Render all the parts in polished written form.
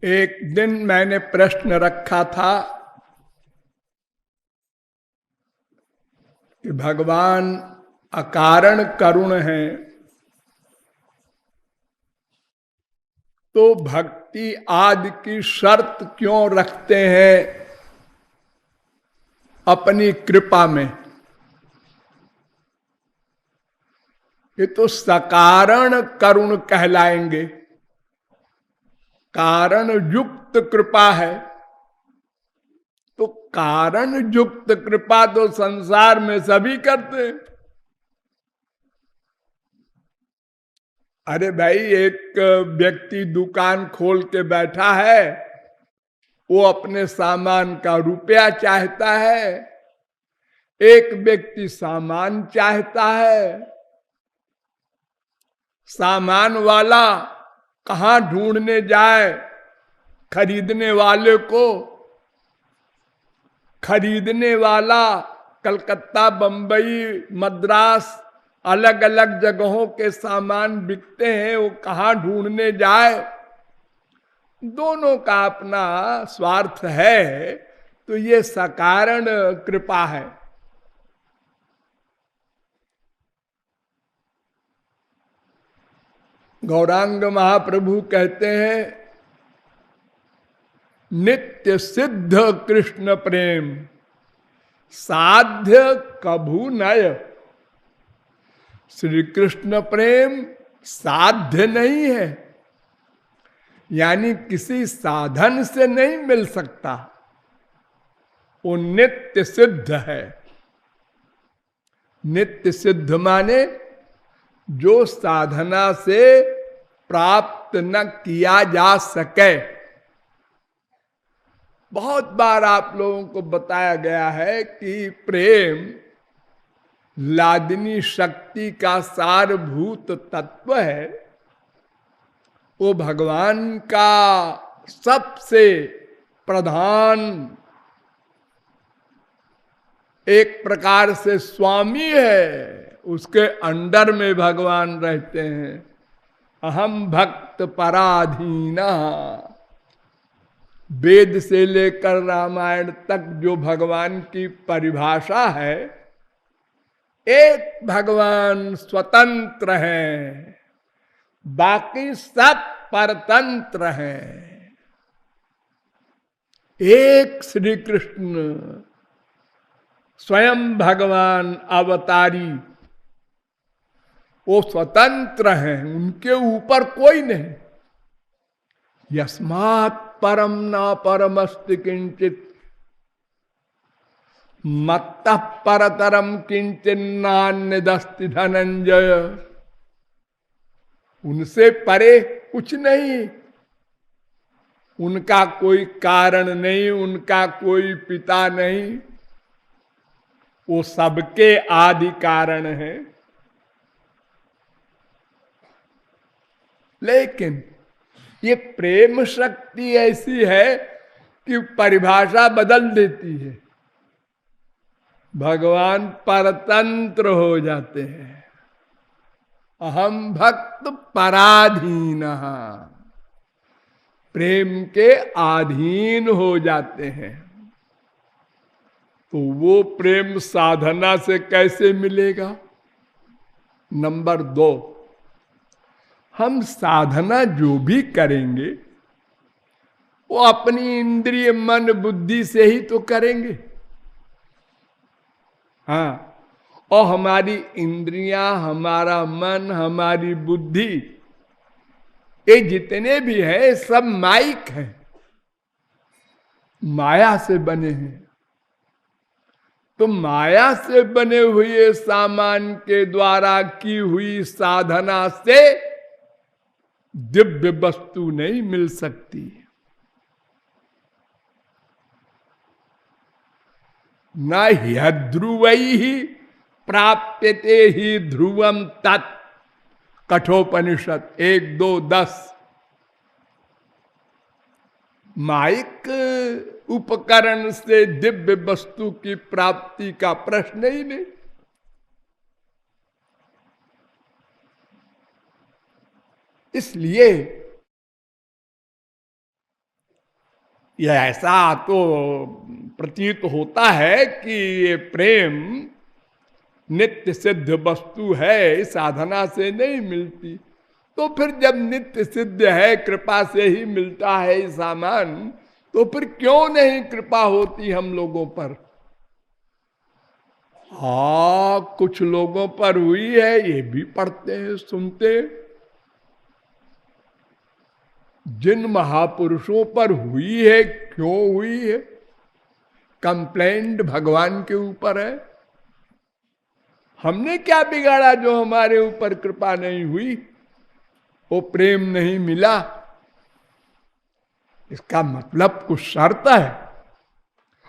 एक दिन मैंने प्रश्न रखा था कि भगवान अकारण करुण हैं, तो भक्ति आदि की शर्त क्यों रखते हैं अपनी कृपा में। ये तो सकारण करुण कहलाएंगे, कारण युक्त कृपा है। तो कारण युक्त कृपा तो संसार में सभी करते हैं। अरे भाई, एक व्यक्ति दुकान खोल के बैठा है, वो अपने सामान का रुपया चाहता है, एक व्यक्ति सामान चाहता है। सामान वाला कहां ढूंढने जाए खरीदने वाले को। खरीदने वाला कलकत्ता, बंबई, मद्रास, अलग अलग जगहों के सामान बिकते हैं, वो कहां ढूंढने जाए। दोनों का अपना स्वार्थ है, तो ये सकारण कृपा है। गौरांग महाप्रभु कहते हैं, नित्य सिद्ध कृष्ण प्रेम साध्य कभू नय। श्री कृष्ण प्रेम साध्य नहीं है, यानी किसी साधन से नहीं मिल सकता, वो नित्य सिद्ध है। नित्य सिद्ध माने जो साधना से प्राप्त न किया जा सके। बहुत बार आप लोगों को बताया गया है कि प्रेम लादिनी शक्ति का सारभूत तत्व है। वो भगवान का सबसे प्रधान, एक प्रकार से स्वामी है। उसके अंडर में भगवान रहते हैं। अहम भक्त पराधीना। वेद से लेकर रामायण तक जो भगवान की परिभाषा है, एक भगवान स्वतंत्र है, बाकी सब परतंत्र हैं। एक श्री कृष्ण स्वयं भगवान अवतारी, वो स्वतंत्र हैं, उनके ऊपर कोई नहीं। यस्मात् परम न परमस्ति किंचित मत्तः परतरम किंचित नान्यदस्ति धनंजय। उनसे परे कुछ नहीं, उनका कोई कारण नहीं, उनका कोई पिता नहीं, वो सबके आदि कारण है। लेकिन ये प्रेम शक्ति ऐसी है कि परिभाषा बदल देती है। भगवान परतंत्र हो जाते हैं। अहम भक्त पराधीन, प्रेम के अधीन हो जाते हैं। तो वो प्रेम साधना से कैसे मिलेगा? नंबर 2, हम साधना जो भी करेंगे वो अपनी इंद्रिय मन बुद्धि से ही तो करेंगे। हाँ, और हमारी इंद्रियां, हमारा मन, हमारी बुद्धि, ये जितने भी हैं सब माइक हैं, माया से बने हैं। तो माया से बने हुए सामान के द्वारा की हुई साधना से दिव्य वस्तु नहीं मिल सकती। न ह्यध्रुवई ही प्राप्यते ही ध्रुवम तत्। कठोपनिषद 1-2-10। माइक उपकरण से दिव्य वस्तु की प्राप्ति का प्रश्न ही नहीं। इसलिए ये ऐसा तो प्रतीत होता है कि ये प्रेम नित्य सिद्ध वस्तु है, साधना से नहीं मिलती। तो फिर जब नित्य सिद्ध है, कृपा से ही मिलता है ये सामान, तो फिर क्यों नहीं कृपा होती हम लोगों पर? हाँ, कुछ लोगों पर हुई है, ये भी पढ़ते हैं, सुनते हैं। जिन महापुरुषों पर हुई है, क्यों हुई है? कंप्लेंट भगवान के ऊपर है। हमने क्या बिगाड़ा जो हमारे ऊपर कृपा नहीं हुई, वो प्रेम नहीं मिला? इसका मतलब कुछ शर्त है,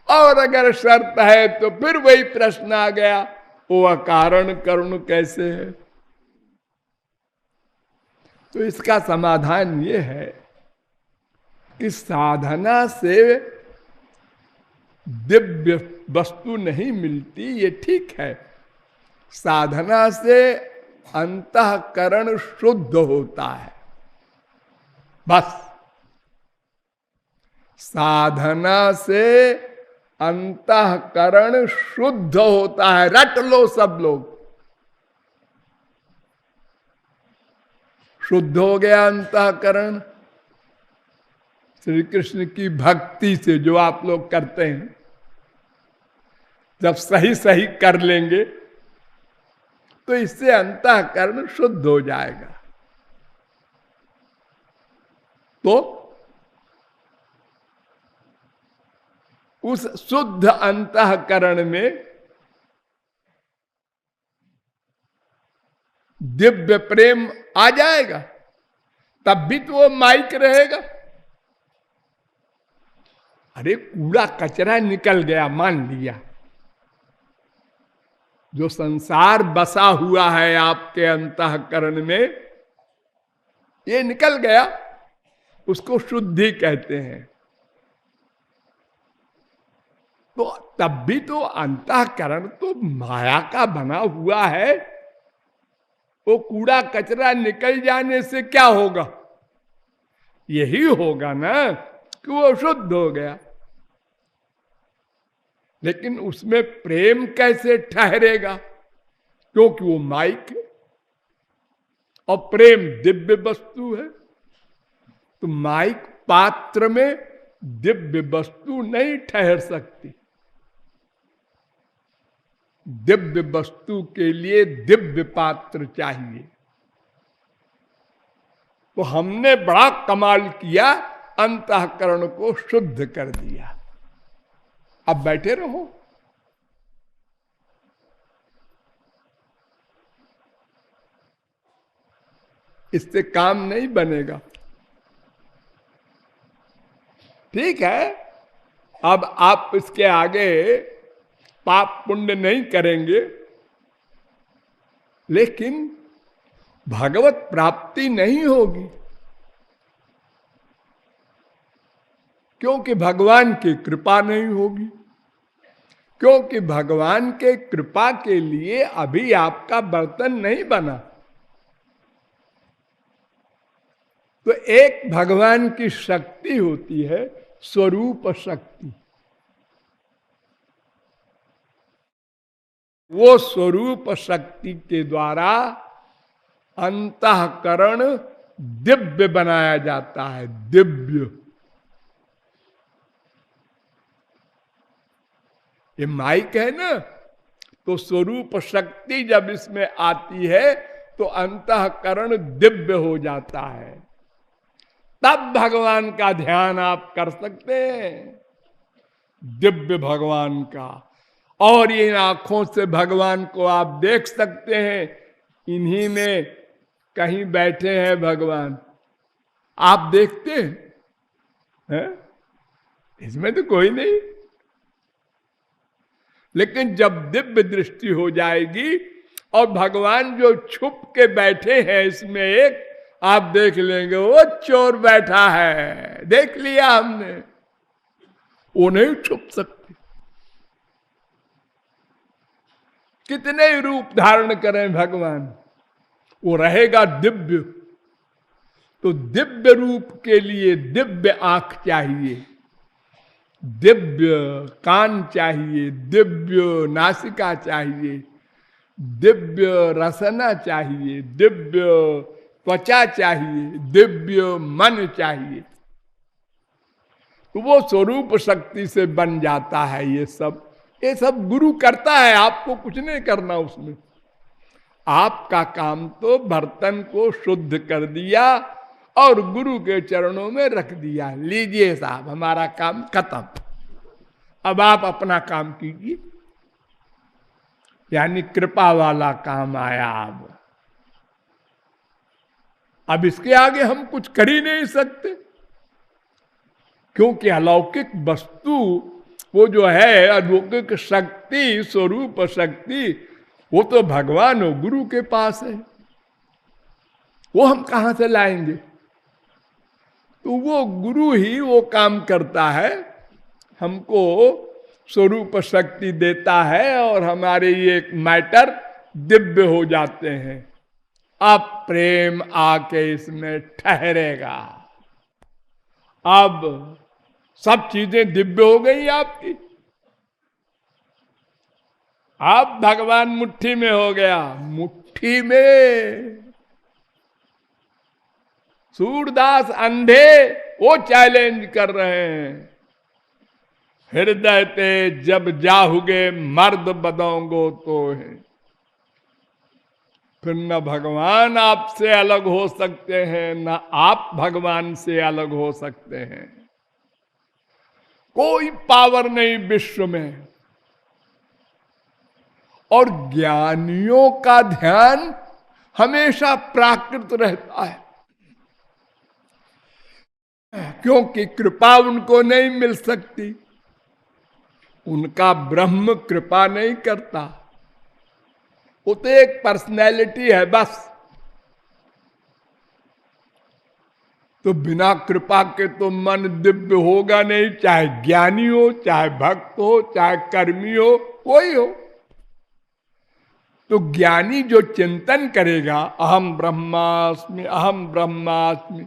और अगर शर्त है तो फिर वही प्रश्न आ गया, वो अकारण करुण कैसे है? तो इसका समाधान ये है कि साधना से दिव्य वस्तु नहीं मिलती, ये ठीक है। साधना से अंतःकरण शुद्ध होता है, बस। साधना से अंतःकरण शुद्ध होता है, रट लो सब लोग। शुद्ध हो गया अंतःकरण श्री कृष्ण की भक्ति से, जो आप लोग करते हैं। जब सही सही कर लेंगे तो इससे अंतःकरण शुद्ध हो जाएगा। तो उस शुद्ध अंतःकरण में दिव्य प्रेम आ जाएगा, तब भी तो वो माइक रहेगा। अरे कूड़ा कचरा निकल गया, मान लिया, जो संसार बसा हुआ है आपके अंतःकरण में, ये निकल गया, उसको शुद्धि कहते हैं। तो तब भी तो अंतःकरण तो माया का बना हुआ है। वो कूड़ा कचरा निकल जाने से क्या होगा? यही होगा ना कि वो शुद्ध हो गया। लेकिन उसमें प्रेम कैसे ठहरेगा? क्योंकि वो माइक है और प्रेम दिव्य वस्तु है। तो माइक पात्र में दिव्य वस्तु नहीं ठहर सकती। दिव्य वस्तु के लिए दिव्य पात्र चाहिए। तो हमने बड़ा कमाल किया, अंतःकरण को शुद्ध कर दिया। अब बैठे रहो। इससे काम नहीं बनेगा। ठीक है, अब आप इसके आगे पाप पुण्य नहीं करेंगे, लेकिन भगवत प्राप्ति नहीं होगी, क्योंकि भगवान की कृपा नहीं होगी। क्योंकि भगवान के कृपा के लिए अभी आपका बर्तन नहीं बना। तो एक भगवान की शक्ति होती है, स्वरूप शक्ति। वो स्वरूप शक्ति के द्वारा अंतःकरण दिव्य बनाया जाता है। दिव्य, ये माइक है ना, तो स्वरूप शक्ति जब इसमें आती है तो अंतःकरण दिव्य हो जाता है। तब भगवान का ध्यान आप कर सकते हैं, दिव्य भगवान का। और इन आंखों से भगवान को आप देख सकते हैं। इन्हीं में कहीं बैठे हैं भगवान, आप देखते हैं? इसमें तो कोई नहीं। लेकिन जब दिव्य दृष्टि हो जाएगी और भगवान जो छुप के बैठे हैं इसमें, एक आप देख लेंगे वो चोर बैठा है, देख लिया हमने। वो नहीं छुप सकती। कितने रूप धारण करें भगवान, वो रहेगा दिव्य। तो दिव्य रूप के लिए दिव्य आंख चाहिए। दिव्य कान चाहिए, दिव्य नासिका चाहिए, दिव्य रसना चाहिए, दिव्य त्वचा चाहिए, दिव्य मन चाहिए। तो वो स्वरूप शक्ति से बन जाता है ये सब। ये सब गुरु करता है, आपको कुछ नहीं करना उसमें। आपका काम तो बर्तन को शुद्ध कर दिया और गुरु के चरणों में रख दिया, लीजिए साहब हमारा काम खत्म, अब आप अपना काम कीजिए। यानी कृपा वाला काम आया। अब इसके आगे हम कुछ कर ही नहीं सकते, क्योंकि अलौकिक वस्तु वो जो है अलौकिक शक्ति, स्वरूप शक्ति, वो तो भगवान और गुरु के पास है। वो हम कहां से लाएंगे? तो वो गुरु ही वो काम करता है, हमको स्वरूप शक्ति देता है और हमारे ये मैटर दिव्य हो जाते हैं। अब प्रेम आके इसमें ठहरेगा। अब सब चीजें दिव्य हो गई आपकी। अब भगवान मुट्ठी में हो गया, मुट्ठी में। सूरदास अंधे वो चैलेंज कर रहे हैं, हृदय ते जब जाहुगे मर्द बदोंगो तो है। फिर न भगवान आपसे अलग हो सकते हैं, न आप भगवान से अलग हो सकते हैं। कोई पावर नहीं विश्व में। और ज्ञानियों का ध्यान हमेशा प्राकृत रहता है, क्योंकि कृपा उनको नहीं मिल सकती। उनका ब्रह्म कृपा नहीं करता, वो तो एक पर्सनैलिटी है बस। तो बिना कृपा के तो मन दिव्य होगा नहीं, चाहे ज्ञानी हो, चाहे भक्त हो, चाहे कर्मी हो, कोई हो। तो ज्ञानी जो चिंतन करेगा अहम ब्रह्मास्मि, अहम ब्रह्मास्मि,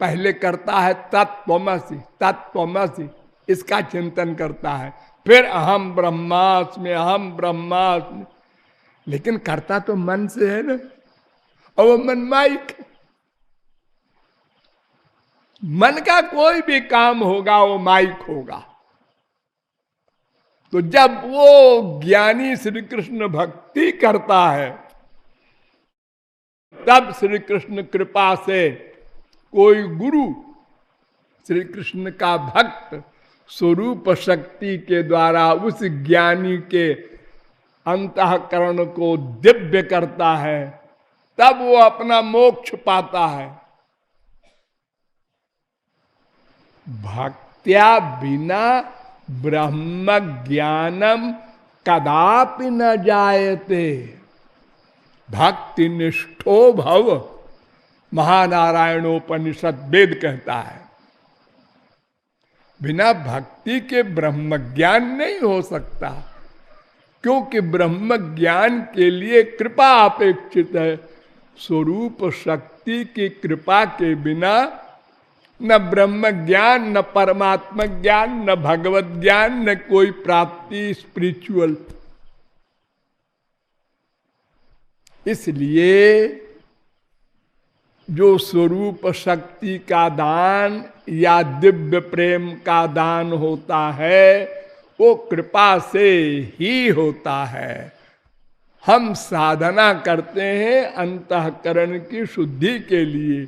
पहले करता है तत्त्वमसि, तत्त्वमसि, इसका चिंतन करता है। फिर अहम ब्रह्मास्मि, अहम ब्रह्मास्मि। लेकिन करता तो मन से है ना, और वो मन माइक। मन का कोई भी काम होगा वो माइक होगा। तो जब वो ज्ञानी श्री कृष्ण भक्ति करता है, तब श्री कृष्ण कृपा से कोई गुरु श्री कृष्ण का भक्त स्वरूप शक्ति के द्वारा उस ज्ञानी के अंतःकरण को दिव्य करता है, तब वो अपना मोक्ष पाता है। भक्त्या बिना ब्रह्म ज्ञानम कदापि न जायते, भक्ति निष्ठो भव, महानारायणोपनिषद वेद कहता है। बिना भक्ति के ब्रह्म ज्ञान नहीं हो सकता, क्योंकि ब्रह्म ज्ञान के लिए कृपा अपेक्षित है। स्वरूप शक्ति की कृपा के बिना न ब्रह्म ज्ञान, न परमात्मा ज्ञान, न भगवत ज्ञान, न कोई प्राप्ति स्पिरिचुअल। इसलिए जो स्वरूप शक्ति का दान या दिव्य प्रेम का दान होता है, वो कृपा से ही होता है। हम साधना करते हैं अंतःकरण की शुद्धि के लिए।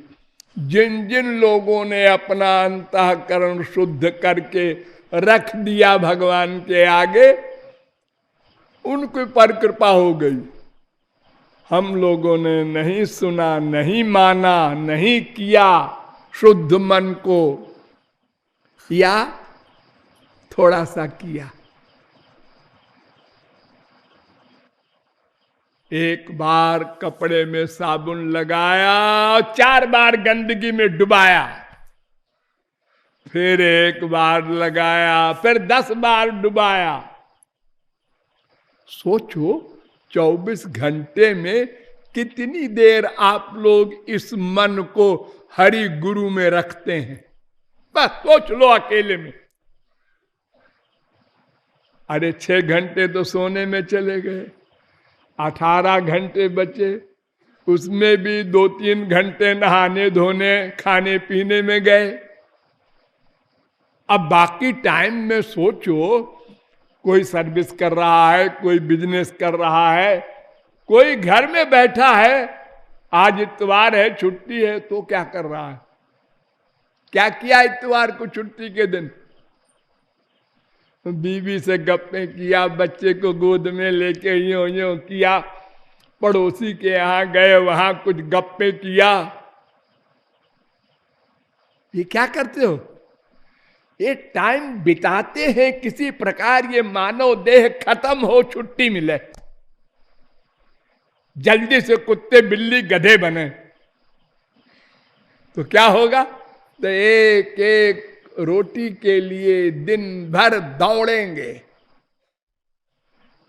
जिन जिन लोगों ने अपना अंतःकरण शुद्ध करके रख दिया भगवान के आगे, उनके पर कृपा हो गई। हम लोगों ने नहीं सुना, नहीं माना, नहीं किया शुद्ध मन को, या थोड़ा सा किया। एक बार कपड़े में साबुन लगाया, 4 बार गंदगी में डुबाया, फिर एक बार लगाया, फिर 10 बार डुबाया। सोचो 24 घंटे में कितनी देर आप लोग इस मन को हरि गुरु में रखते हैं? बस सोच लो अकेले में। अरे 6 घंटे तो सोने में चले गए, 18 घंटे बचे, उसमें भी 2-3 घंटे नहाने धोने खाने पीने में गए। अब बाकी टाइम में सोचो, कोई सर्विस कर रहा है, कोई बिजनेस कर रहा है, कोई घर में बैठा है, आज इतवार है छुट्टी है तो क्या कर रहा है, क्या किया इतवार को छुट्टी के दिन? बीवी से गप्पे किया, बच्चे को गोद में लेके यूं किया, पड़ोसी के यहां गए वहां कुछ गप्पे किया। ये क्या करते हो? ये टाइम बिताते हैं किसी प्रकार ये मानव देह खत्म हो, छुट्टी मिले, जल्दी से कुत्ते बिल्ली गधे बने तो क्या होगा? तो एक एक रोटी के लिए दिन भर दौड़ेंगे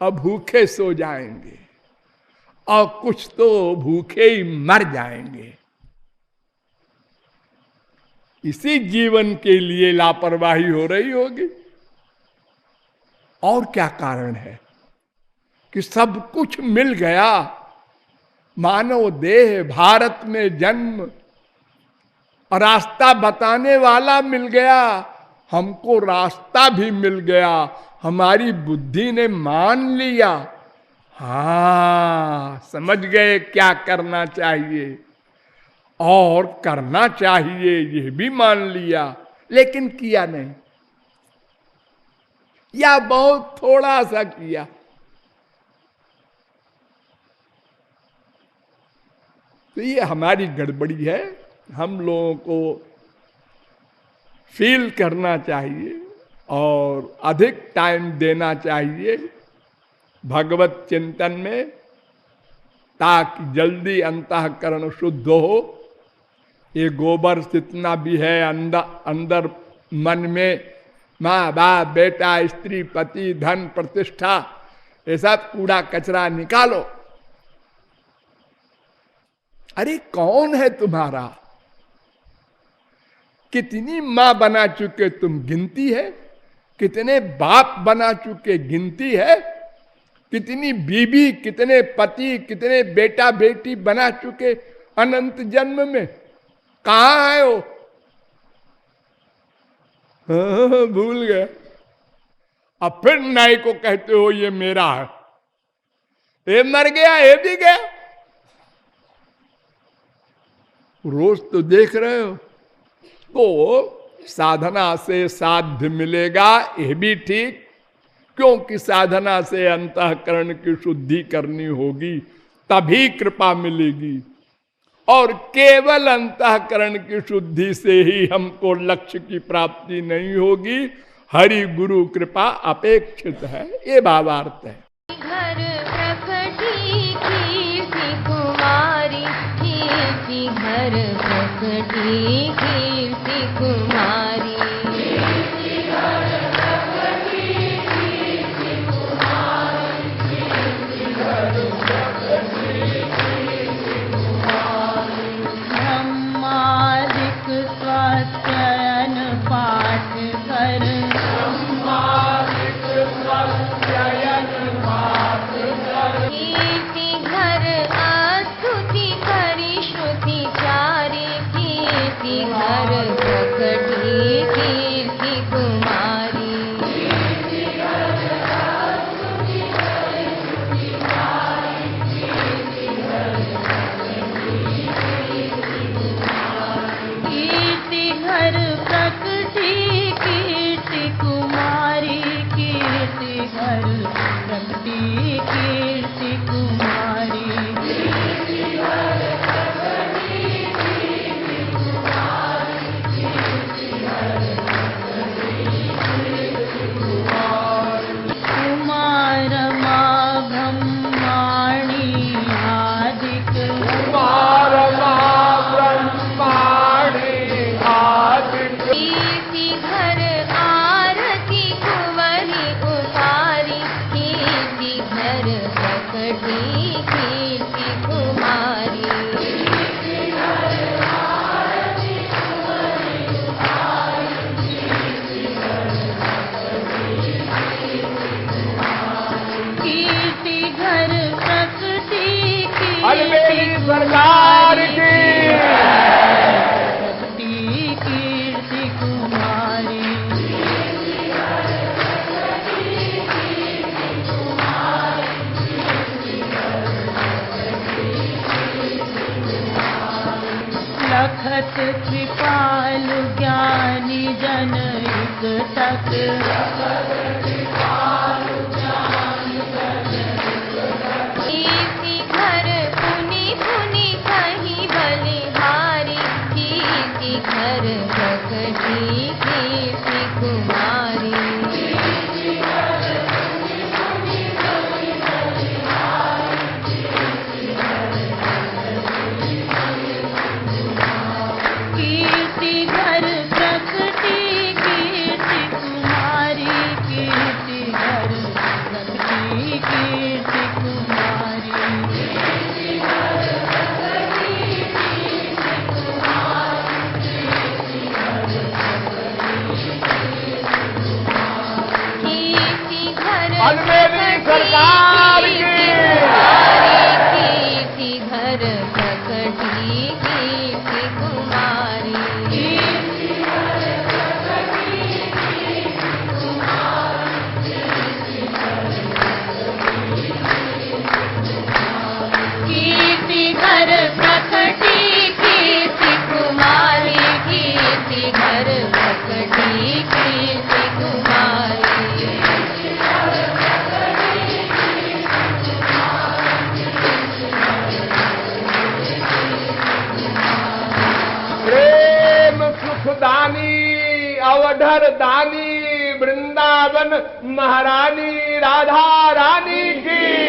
और भूखे सो जाएंगे, और कुछ तो भूखे ही मर जाएंगे। इसी जीवन के लिए लापरवाही हो रही होगी। और क्या कारण है कि सब कुछ मिल गया, मानव देह, भारत में जन्म, और रास्ता बताने वाला मिल गया, हमको रास्ता भी मिल गया, हमारी बुद्धि ने मान लिया, हाँ समझ गए क्या करना चाहिए और करना चाहिए, ये भी मान लिया, लेकिन किया नहीं, या बहुत थोड़ा सा किया। तो ये हमारी गड़बड़ी है। हम लोगों को फील करना चाहिए और अधिक टाइम देना चाहिए भगवत चिंतन में, ताकि जल्दी अंतःकरण शुद्ध हो। ये गोबर जितना भी है अंदर मन में, माँ बाप बेटा स्त्री पति धन प्रतिष्ठा, ये सब कूड़ा कचरा निकालो। अरे कौन है तुम्हारा? कितनी माँ बना चुके तुम, गिनती है? कितने बाप बना चुके, गिनती है? कितनी बीबी, कितने पति, कितने बेटा बेटी बना चुके अनंत जन्म में, कहां आए हो? हाँ, भूल गए। अब फिर नाई को कहते हो ये मेरा है, ये मर गया, ये भी गया। रोज तो देख रहे हो। तो साधना से साध्य मिलेगा, ये भी ठीक, क्योंकि साधना से अंतःकरण की शुद्धि करनी होगी, तभी कृपा मिलेगी। और केवल अंतःकरण की शुद्धि से ही हमको लक्ष्य की प्राप्ति नहीं होगी, हरि गुरु कृपा अपेक्षित है, ये भावार्थ है। घर प्रकटी कीर्ति कुमारी, कीर्ति घर प्रकटी कीर्ति कुमारी, ब्रह्मादिक स्वाध्यायन पाठ कर, कीर्ति घर स्तुति करी श्रुति चारी, कीर्ति घर जगत कृपालु ज्ञानी जन एकटक कीर्ति घर पुनि पुनि कहीं बलिहारी कीर्ति घर प्रकटी कीर्ति कुमारी कीर्ति घर प्रकटी कीर्ति कुमारी कीर्ति घर प्रकटी कीर्ति कुमारी कीर्ति घर अनमेरी सरकार की कीर्ति घर प्रकटी कीर्ति कुमारी कीर्ति घर प्रकटी कीर्ति कुमारी कीर्ति घर प्रकटी कीर्ति कुमारी प्रेम सुखदानी अवधर दानी वृंदावन महारानी राधा रानी की